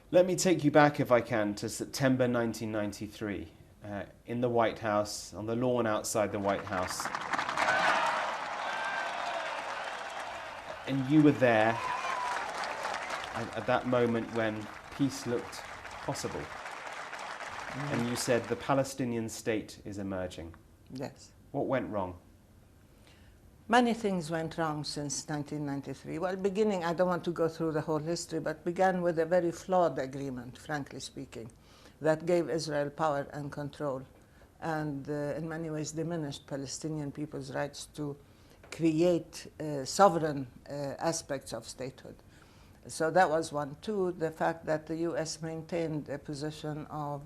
Let me take you back, if I can, to September 1993, in the White House, on the lawn outside the White House. And you were there at that moment when peace looked possible. And you said the Palestinian state is emerging. Yes. What went wrong? Many things went wrong since 1993. Well, beginning, I don't want to go through the whole history, but began with a very flawed agreement, frankly speaking, that gave Israel power and control and in many ways diminished Palestinian people's rights to create sovereign aspects of statehood. So that was one. Two, the fact that the US maintained a position of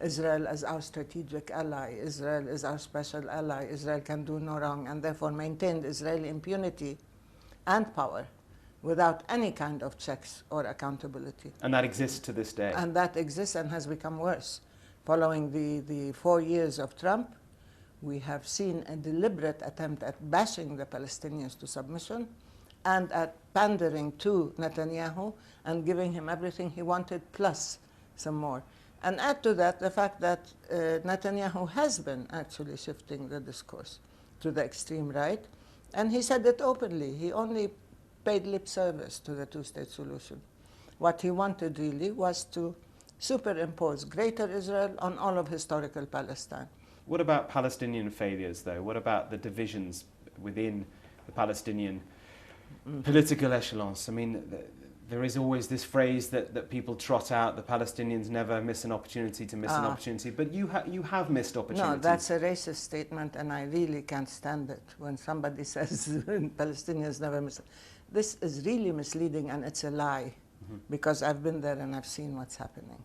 Israel as our strategic ally, Israel is our special ally, Israel can do no wrong, and therefore maintained Israeli impunity and power without any kind of checks or accountability. And that exists to this day. And that exists and has become worse. Following the 4 years of Trump, we have seen a deliberate attempt at bashing the Palestinians to submission and at pandering to Netanyahu and giving him everything he wanted plus some more. And add to that the fact that Netanyahu has been actually shifting the discourse to the extreme right, and he said it openly. He only paid lip service to the two-state solution. What he wanted really was to superimpose Greater Israel on all of historical Palestine. What about Palestinian failures, though? What about the divisions within the Palestinian political echelons? I mean, there is always this phrase that people trot out, the Palestinians never miss an opportunity to miss an opportunity, but you have missed opportunities. No, that's a racist statement, and I really can't stand it when somebody says Palestinians never miss it. This is really misleading, and it's a lie, because I've been there and I've seen what's happening.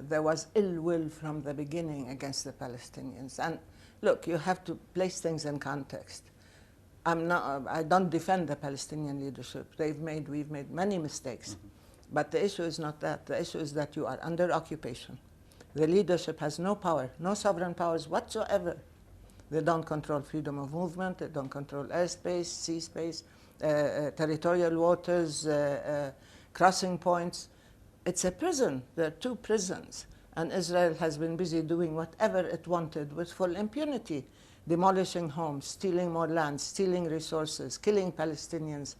There was ill will from the beginning against the Palestinians. And look, you have to place things in context. I don't defend the Palestinian leadership. We've made many mistakes. But the issue is not that. The issue is that you are under occupation. The leadership has no power, no sovereign powers whatsoever. They don't control freedom of movement. They don't control airspace, sea space, territorial waters, crossing points. It's a prison. There are two prisons. And Israel has been busy doing whatever it wanted with full impunity, demolishing homes, stealing more land, stealing resources, killing Palestinians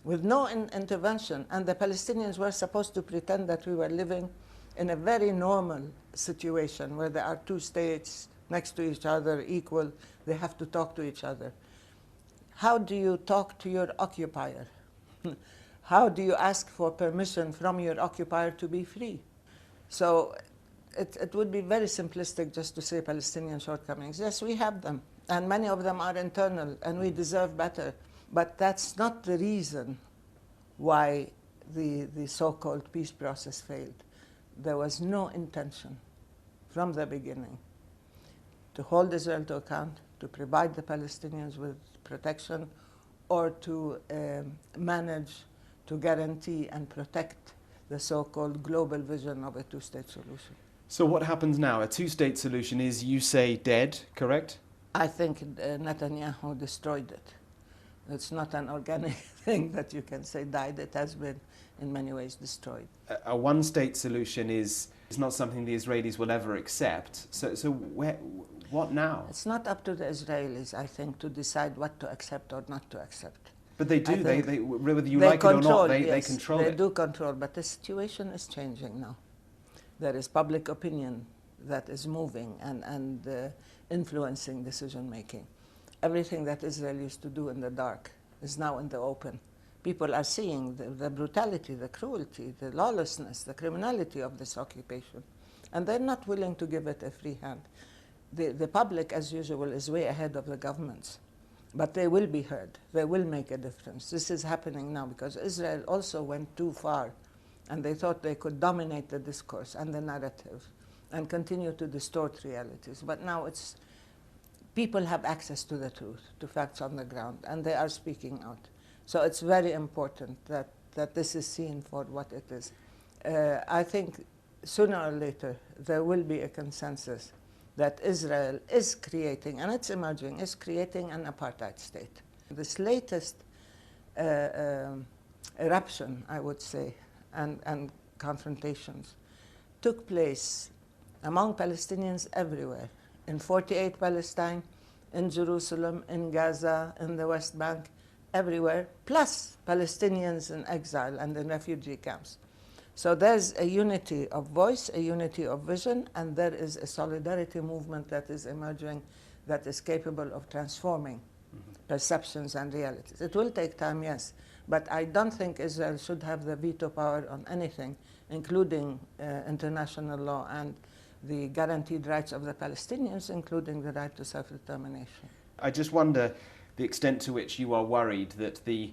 with no intervention. And the Palestinians were supposed to pretend that we were living in a very normal situation where there are two states next to each other, equal. They have to talk to each other. How do you talk to your occupier? How do you ask for permission from your occupier to be free? So it would be very simplistic just to say Palestinian shortcomings. Yes, we have them, and many of them are internal, and we deserve better. But that's not the reason why the so-called peace process failed. There was no intention from the beginning to hold Israel to account, to provide the Palestinians with protection, or to manage to guarantee and protect the so-called global vision of a two-state solution. So what happens now? A two-state solution is, you say, dead, correct? I think Netanyahu destroyed it. It's not an organic thing that you can say died. It has been, in many ways, destroyed. A one-state solution is not something the Israelis will ever accept. So what now? It's not up to the Israelis, I think, to decide what to accept or not to accept. But they do. They whether you like it or not, they control it. They do control, but the situation is changing now. There is public opinion that is moving and influencing decision-making. Everything that Israel used to do in the dark is now in the open. People are seeing the brutality, the cruelty, the lawlessness, the criminality of this occupation, and they're not willing to give it a free hand. The public, as usual, is way ahead of the governments. But they will be heard. They will make a difference. This is happening now because Israel also went too far, and they thought they could dominate the discourse and the narrative and continue to distort realities. But now people have access to the truth, to facts on the ground, and they are speaking out. So it's very important that this is seen for what it is. I think sooner or later there will be a consensus that Israel is creating, and it's emerging, is creating an apartheid state. This latest eruption, I would say, and confrontations took place among Palestinians everywhere, in 48 Palestine, in Jerusalem, in Gaza, in the West Bank, everywhere, plus Palestinians in exile and in refugee camps. So there's a unity of voice, a unity of vision, and there is a solidarity movement that is emerging that is capable of transforming perceptions and realities. It will take time, yes, but I don't think Israel should have the veto power on anything, including international law and the guaranteed rights of the Palestinians, including the right to self-determination. I just wonder the extent to which you are worried that the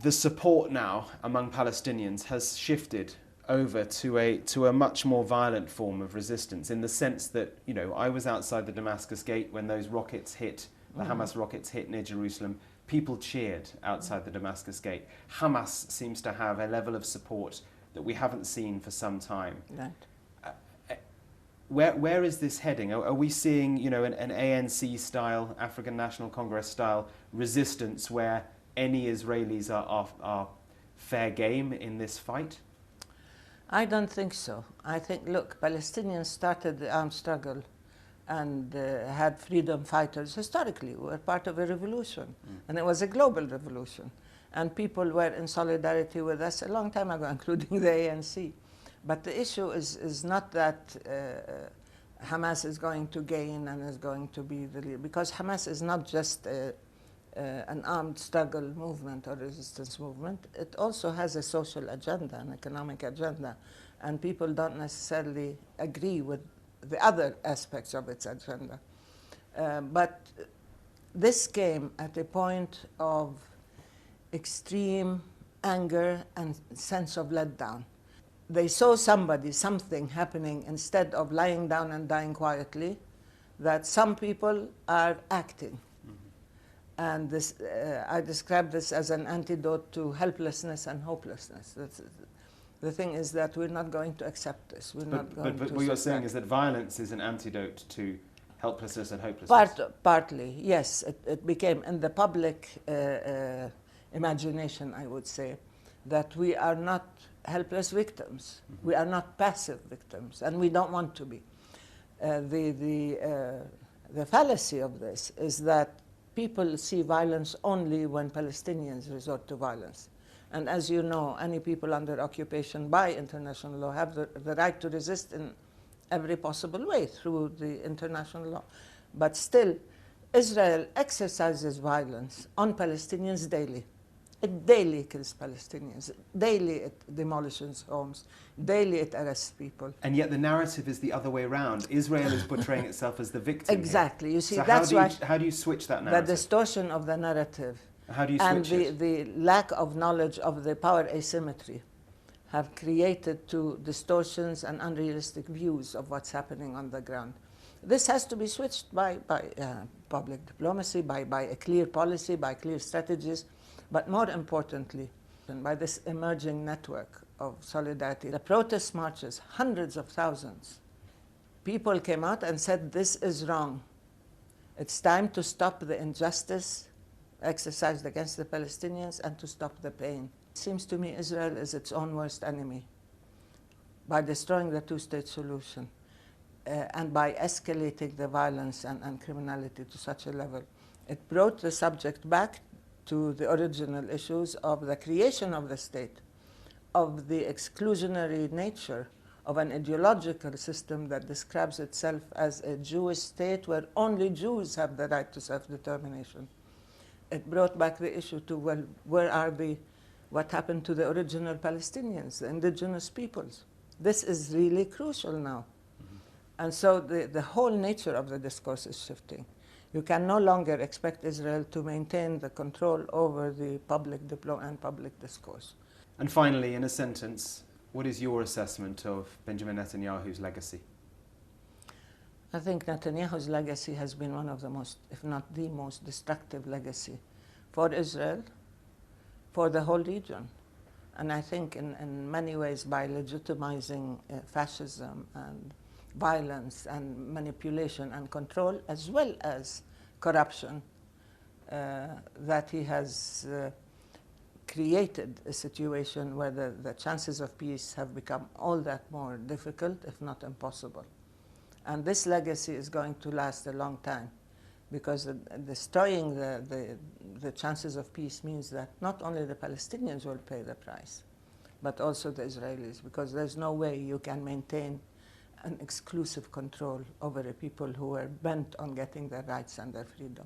support now among Palestinians has shifted over to a much more violent form of resistance, in the sense that, you know, I was outside the Damascus Gate when those rockets hit, the Hamas rockets hit near Jerusalem. People cheered outside the Damascus Gate. Hamas seems to have a level of support that we haven't seen for some time. Right. Where is this heading? Are we seeing, you know, an ANC style, African National Congress style resistance where any Israelis are fair game in this fight? I don't think so. I think, look, Palestinians started the armed struggle and had freedom fighters historically who were part of a revolution. And it was a global revolution. And people were in solidarity with us a long time ago, including the ANC. But the issue is not that Hamas is going to gain and is going to be the leader, because Hamas is not just an armed struggle movement or resistance movement. It also has a social agenda, an economic agenda, and people don't necessarily agree with the other aspects of its agenda. But this came at a point of extreme anger and sense of letdown. They saw something happening instead of lying down and dying quietly, that some people are acting. And this, I describe this as an antidote to helplessness and hopelessness. The thing is that we're not going to accept this. But what you're saying is that violence is an antidote to helplessness and hopelessness? Partly, yes. It became in the public imagination, I would say, that we are not helpless victims. We are not passive victims, and we don't want to be. The fallacy of this is that people see violence only when Palestinians resort to violence. And as you know, any people under occupation by international law have the right to resist in every possible way through the international law. But still, Israel exercises violence on Palestinians daily. It daily kills Palestinians. Daily it demolishes homes. Daily it arrests people. And yet the narrative is the other way around. Israel is portraying itself as the victim. Exactly. Here. You see, so that's why how do you switch that narrative? The distortion of the narrative how do you switch and the lack of knowledge of the power asymmetry have created two distortions and unrealistic views of what's happening on the ground. This has to be switched by public diplomacy, by a clear policy, by clear strategies, but more importantly, by this emerging network of solidarity. The protest marches, hundreds of thousands. People came out and said, this is wrong. It's time to stop the injustice exercised against the Palestinians and to stop the pain. It seems to me Israel is its own worst enemy by destroying the two-state solution and by escalating the violence and criminality to such a level. It brought the subject back to the original issues of the creation of the state, of the exclusionary nature of an ideological system that describes itself as a Jewish state where only Jews have the right to self-determination. It brought back the issue to, well, what happened to the original Palestinians, the indigenous peoples? This is really crucial now. And so the whole nature of the discourse is shifting. You can no longer expect Israel to maintain the control over the public diplomacy and public discourse. And finally, in a sentence, what is your assessment of Benjamin Netanyahu's legacy? I think Netanyahu's legacy has been one of the most, if not the most destructive legacy for Israel, for the whole region. And I think in many ways by legitimizing fascism and violence and manipulation and control, as well as corruption, that he has created a situation where the chances of peace have become all that more difficult, if not impossible. And this legacy is going to last a long time, because destroying the chances of peace means that not only the Palestinians will pay the price, but also the Israelis, because there's no way you can maintain an exclusive control over a people who are bent on getting their rights and their freedom.